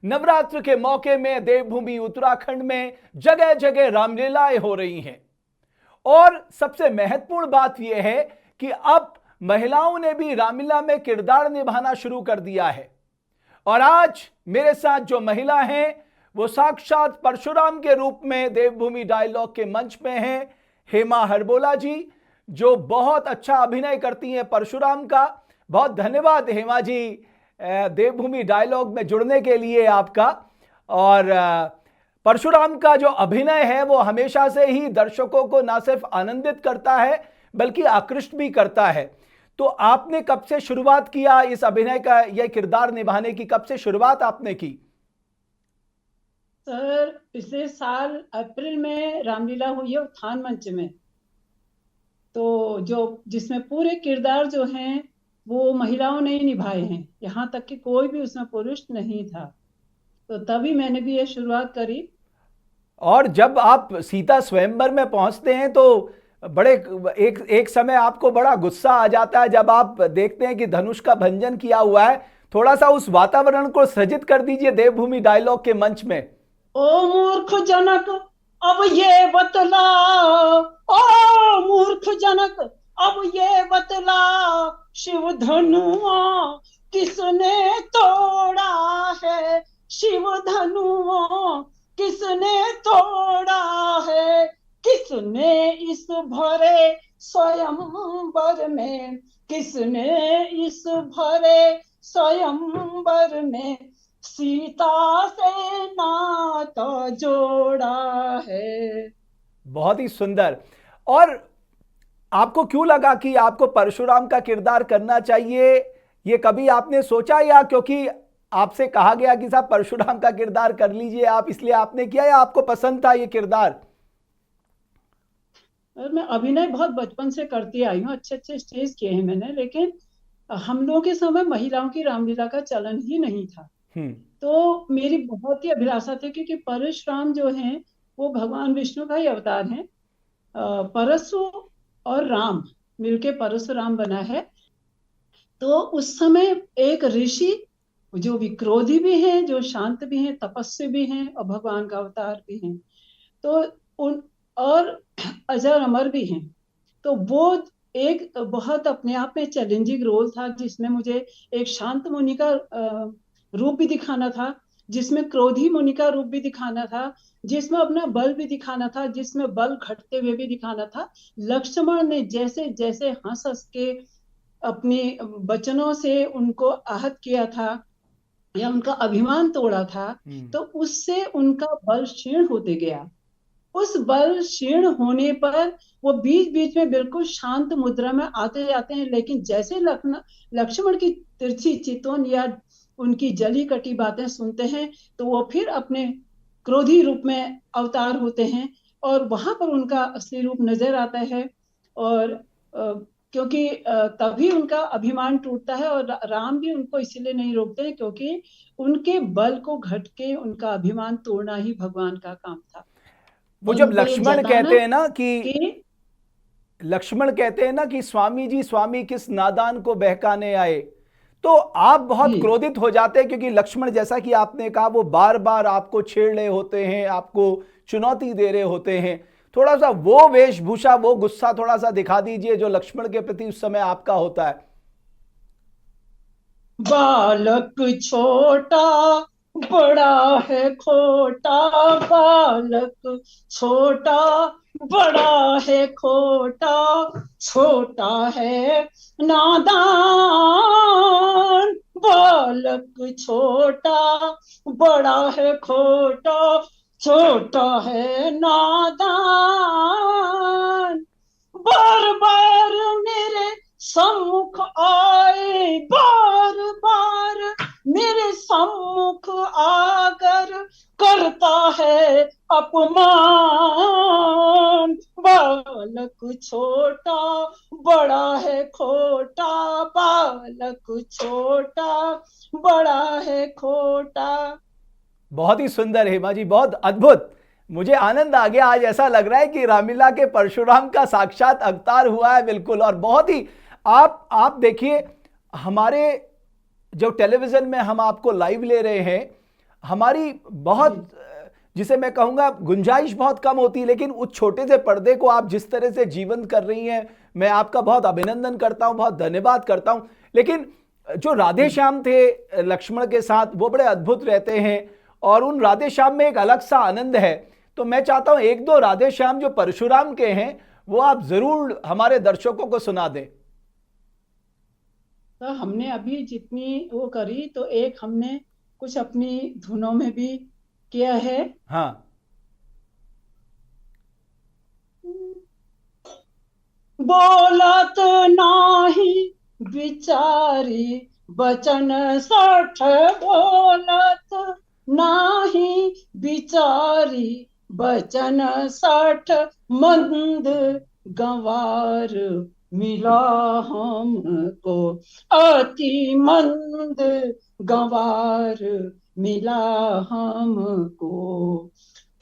नवरात्र के मौके में देवभूमि उत्तराखंड में जगह जगह रामलीलाएं हो रही हैं और सबसे महत्वपूर्ण बात यह है कि अब महिलाओं ने भी रामलीला में किरदार निभाना शुरू कर दिया है। और आज मेरे साथ जो महिला हैं वो साक्षात परशुराम के रूप में देवभूमि डायलॉग के मंच पे हैं हेमा हरबोला जी, जो बहुत अच्छा अभिनय करती हैं परशुराम का। बहुत धन्यवाद हेमा जी देवभूमि डायलॉग में जुड़ने के लिए आपका। और परशुराम का जो अभिनय है वो हमेशा से ही दर्शकों को ना सिर्फ आनंदित करता है बल्कि आकृष्ट भी करता है। तो आपने कब से शुरुआत किया इस अभिनय का, यह किरदार निभाने की कब से शुरुआत आपने की? सर पिछले साल अप्रैल में रामलीला हुई है उत्थान मंच में, तो जो जिसमें पूरे किरदार जो हैं वो महिलाओं ने ही निभाए हैं, यहाँ तक कि कोई भी उसमें पुरुष नहीं था। तो तभी मैंने भी ये शुरुआत करी। और जब आप सीता स्वयंवर में पहुंचते हैं तो बड़े एक समय आपको बड़ा गुस्सा आ जाता है जब आप देखते हैं कि धनुष का भंजन किया हुआ है। थोड़ा सा उस वातावरण को सृजित कर दीजिए देवभूमि डायलॉग के मंच में। ओ मूर्ख जनक अब ये बतला, ओ मूर्ख जनक अब ये बतला, शिव धनुआ किसने तोड़ा है, शिव धनुआ किसने तोड़ा है, किसने इस भरे स्वयंवर में, किसने इस भरे स्वयंवर में सीता से नाता जोड़ा है। बहुत ही सुंदर। और आपको क्यों लगा कि आपको परशुराम का किरदार करना चाहिए, ये कभी आपने सोचा, या क्योंकि आपसे कहा गया कि साहब परशुराम का किरदार कर लीजिए आप, इसलिए आपने किया, या आपको पसंद था ये किरदार? मैं अभिनय बहुत बचपन से करती आई हूँ, अच्छे अच्छे स्टेज किए हैं मैंने, लेकिन हम लोगों के समय महिलाओं की रामलीला का चलन ही नहीं था। तो मेरी बहुत ही अभिलाषा थी, क्योंकि परशुराम जो हैं वो भगवान विष्णु का ही अवतार हैं। परशु और राम मिलके परशुराम बना है। तो उस समय एक ऋषि जो विक्रोधी भी हैं, जो शांत भी हैं, तपस्वी भी हैं और भगवान का अवतार भी हैं, तो उन और अजर अमर भी हैं। तो वो एक बहुत अपने आप में चैलेंजिंग रोल था, जिसमें मुझे एक शांत मुनि का रूप भी दिखाना था, जिसमें क्रोधी मुनि का रूप भी दिखाना था, जिसमें अपना बल भी दिखाना था, जिसमें बल घटते हुए भी दिखाना था। लक्ष्मण ने जैसे जैसे हंस हंस के अपने वचनों से उनको आहत किया था या उनका अभिमान तोड़ा था, तो उससे उनका बल क्षीण होते गया। उस बल क्षीण होने पर वो बीच बीच में बिल्कुल शांत मुद्रा में आते जाते हैं, लेकिन जैसे लक्ष्मण की तिरछी चितवन या उनकी जली कटी बातें सुनते हैं तो वो फिर अपने क्रोधी रूप में अवतार होते हैं और वहां पर उनका असली रूप नजर आता है। और क्योंकि तभी उनका अभिमान टूटता है, और राम भी उनको इसीलिए नहीं रोकते हैं क्योंकि उनके बल को घट के उनका अभिमान तोड़ना ही भगवान का काम था। वो जब लक्ष्मण कहते हैं ना कि लक्ष्मण कहते हैं ना कि स्वामी जी स्वामी किस नादान को बहकाने आए, तो आप बहुत क्रोधित हो जाते हैं क्योंकि लक्ष्मण, जैसा कि आपने कहा, वो बार बार आपको छेड़ रहे होते हैं, आपको चुनौती दे रहे होते हैं। थोड़ा सा वो वेशभूषा, वो गुस्सा थोड़ा सा दिखा दीजिए जो लक्ष्मण के प्रति उस समय आपका होता है। बालक छोटा बड़ा है खोटा, बालक छोटा बड़ा है खोटा, छोटा है नादान, बालक छोटा बड़ा है खोटा, छोटा है नादान, बार बार मेरे सम्मुख आए, बार बार मेरे सम्मुख आकर करता है अपमान, बालक छोटा बड़ा है खोटा, बालक छोटा बड़ा है खोटा। बहुत ही सुंदर हेमा जी, बहुत अद्भुत। मुझे आनंद आ गया। आज ऐसा लग रहा है कि रामलीला के परशुराम का साक्षात अवतार हुआ है। बिल्कुल। और बहुत ही आप देखिए, हमारे जो टेलीविजन में हम आपको लाइव ले रहे हैं, हमारी बहुत, जिसे मैं कहूंगा गुंजाइश बहुत कम होती है, लेकिन उस छोटे से पर्दे को आप जिस तरह से जीवंत कर रही हैं, मैं आपका बहुत अभिनंदन करता हूं, बहुत धन्यवाद करता हूं। लेकिन जो राधे श्याम थे लक्ष्मण के साथ, वो बड़े अद्भुत रहते हैं और उन राधे श्याम में एक अलग सा आनंद है। तो मैं चाहता हूं एक दो राधे श्याम जो परशुराम के हैं वो आप जरूर हमारे दर्शकों को सुना दें। तो हमने अभी जितनी वो करी, तो एक हमने कुछ अपनी धुनों में भी किया है। हाँ। बोलत नाही बिचारी बचन सठ, बोलत नाही बिचारी बचन सठ, मंद गंवार मिला हमको, अति मंद गंवार मिला हमको।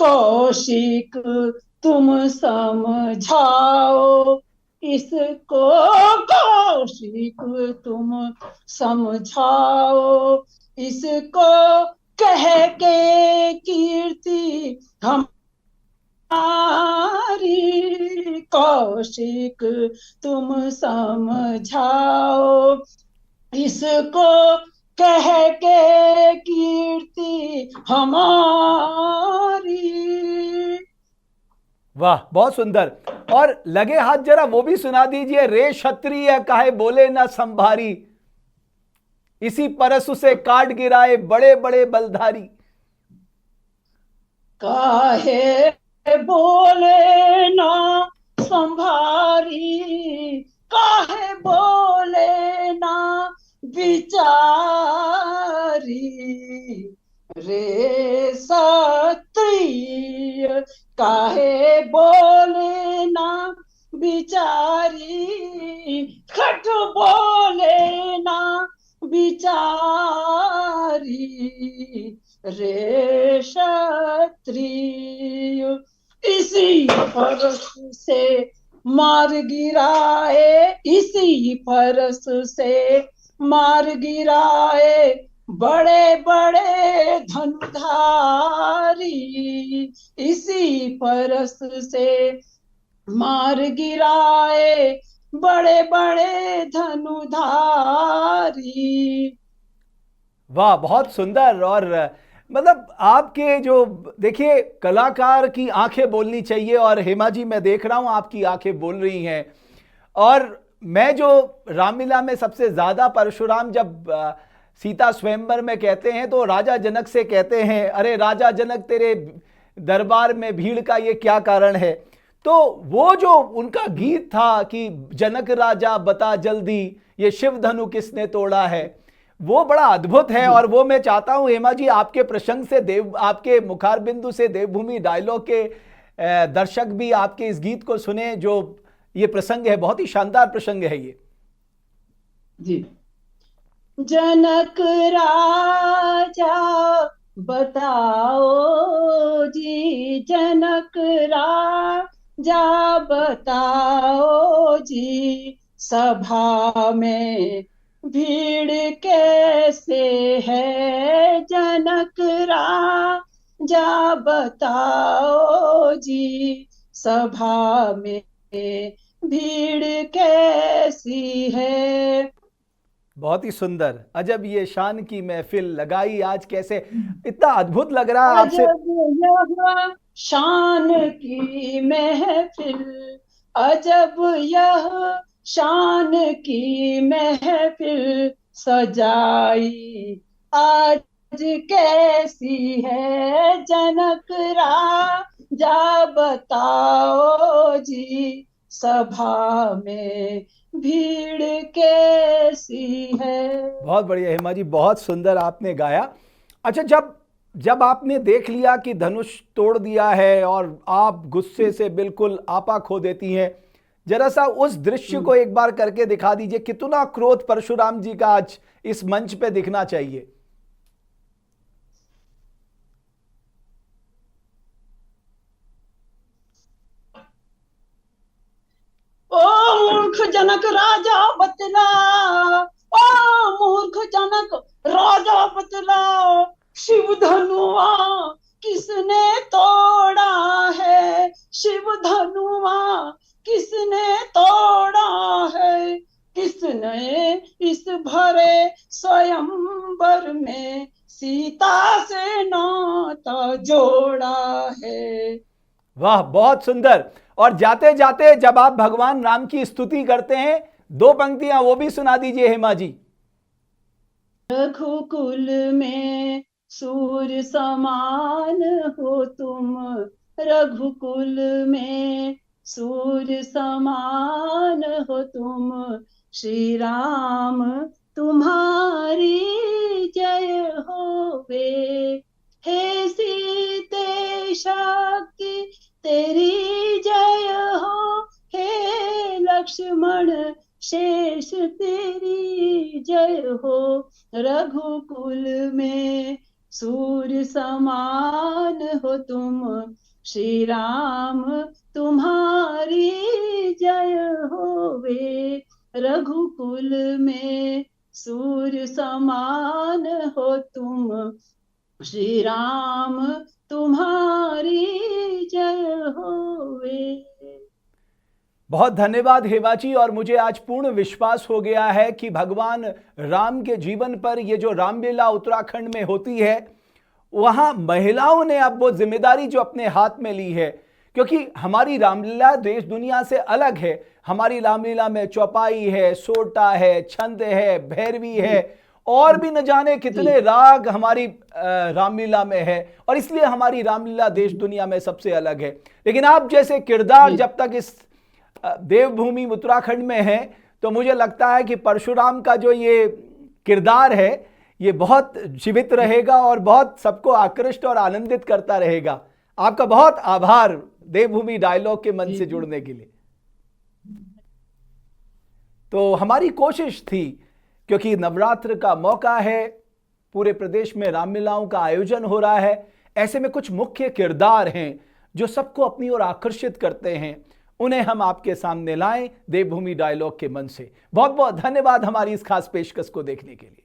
कौशिक तुम समझाओ इसको, कौशिक तुम समझाओ इसको, कह के कीर्ति हमारी, कौशिक तुम समझाओ इसको, कह के कीर्ति हमारी। वाह, बहुत सुंदर। और लगे हाथ जरा वो भी सुना दीजिए। रे क्षत्रिय काहे बोले ना संभारी, इसी परसु से काट गिराए बड़े बड़े बलधारी। काहे बोले ना संभारी, काहे बोले ना बिचारी, रे क्षत्रिय काहे बोले ना बिचारी, खट बोले ना बिचारी, रे क्षत्रिय इसी फरस से मार गिराए, इसी फरस से मार गिराए बड़े बड़े धनुधारी, इसी फरस से मार गिराए बड़े बड़े धनुधारी। वाह, बहुत सुंदर। और मतलब आपके जो, देखिए कलाकार की आंखें बोलनी चाहिए, और हेमा जी मैं देख रहा हूं आपकी आंखें बोल रही हैं। और मैं जो रामलीला में सबसे ज्यादा परशुराम जब सीता स्वयंवर में कहते हैं तो राजा जनक से कहते हैं, अरे राजा जनक तेरे दरबार में भीड़ का ये क्या कारण है। तो वो जो उनका गीत था कि जनक राजा बता जल्दी ये शिव धनु किसने तोड़ा है, वो बड़ा अद्भुत है। और वो मैं चाहता हूं हेमा जी आपके प्रसंग से, देव आपके मुखार बिंदु से देवभूमि डायलॉग के दर्शक भी आपके इस गीत को सुने। जो ये प्रसंग है बहुत ही शानदार प्रसंग है ये जी। जनक राजा बताओ जी, जनक राजा बताओ जी, सभा में भीड़ कैसे है, जनक राजा बताओ जी, सभा में भीड़ कैसी है। बहुत ही सुंदर। अजब ये शान की महफिल लगाई आज कैसे, इतना अद्भुत लग रहा है आपसे। अजब यह शान की महफिल, अजब यह शान की महफिल, सजाई आज कैसी है, जनक राजा बताओ जी, सभा में भीड़ कैसी है। बहुत बढ़िया हेमा जी, बहुत सुंदर आपने गाया। अच्छा, जब आपने देख लिया कि धनुष तोड़ दिया है और आप गुस्से से बिल्कुल आपा खो देती हैं, जरा सा उस दृश्य को एक बार करके दिखा दीजिए। कितना क्रोध परशुराम जी का आज इस मंच पे दिखना चाहिए। ओ मूर्ख जनक राजा बतला, ओ मूर्ख जनक राजा बतला, शिव धनुआ किसने तोड़ा है, शिव धनुआ किसने तोड़ा है, किसने इस भरे स्वयंवर में सीता से नाता जोड़ा है। वाह, बहुत सुंदर। और जाते जाते जब आप भगवान राम की स्तुति करते हैं, दो पंक्तियां वो भी सुना दीजिए हेमा जी। रघुकुल में सूर्य समान हो तुम, रघुकुल में सूर्य समान हो तुम, श्री राम तुम्हारी जय होवे, हे सीते शक्ति तेरी जय हो, हे लक्ष्मण शेष तेरी जय हो, रघुकुल में सूर्य समान हो तुम, श्री राम तुम्हारी जय होवे, रघुकुल में सूर्य समान हो तुम, श्री राम तुम्हारी जय होवे। बहुत धन्यवाद हेमा जी। और मुझे आज पूर्ण विश्वास हो गया है कि भगवान राम के जीवन पर ये जो रामलीला उत्तराखंड में होती है, वहां महिलाओं ने अब वो जिम्मेदारी जो अपने हाथ में ली है, क्योंकि हमारी रामलीला देश दुनिया से अलग है। हमारी रामलीला में चौपाई है, सोटा है, छंद है, भैरवी है, और भी न जाने कितने राग हमारी रामलीला में है, और इसलिए हमारी रामलीला देश दुनिया में सबसे अलग है। लेकिन आप जैसे किरदार जब तक इस देवभूमि उत्तराखंड में है, तो मुझे लगता है कि परशुराम का जो ये किरदार है, ये बहुत जीवित रहेगा और बहुत सबको आकृष्ट और आनंदित करता रहेगा। आपका बहुत आभार देवभूमि डायलॉग के मंच से जुड़ने के लिए। तो हमारी कोशिश थी, क्योंकि नवरात्र का मौका है, पूरे प्रदेश में रामलीलाओं का आयोजन हो रहा है, ऐसे में कुछ मुख्य किरदार हैं जो सबको अपनी ओर आकर्षित करते हैं, उन्हें हम आपके सामने लाएं देवभूमि डायलॉग के मंच से। बहुत बहुत धन्यवाद हमारी इस खास पेशकश को देखने के लिए।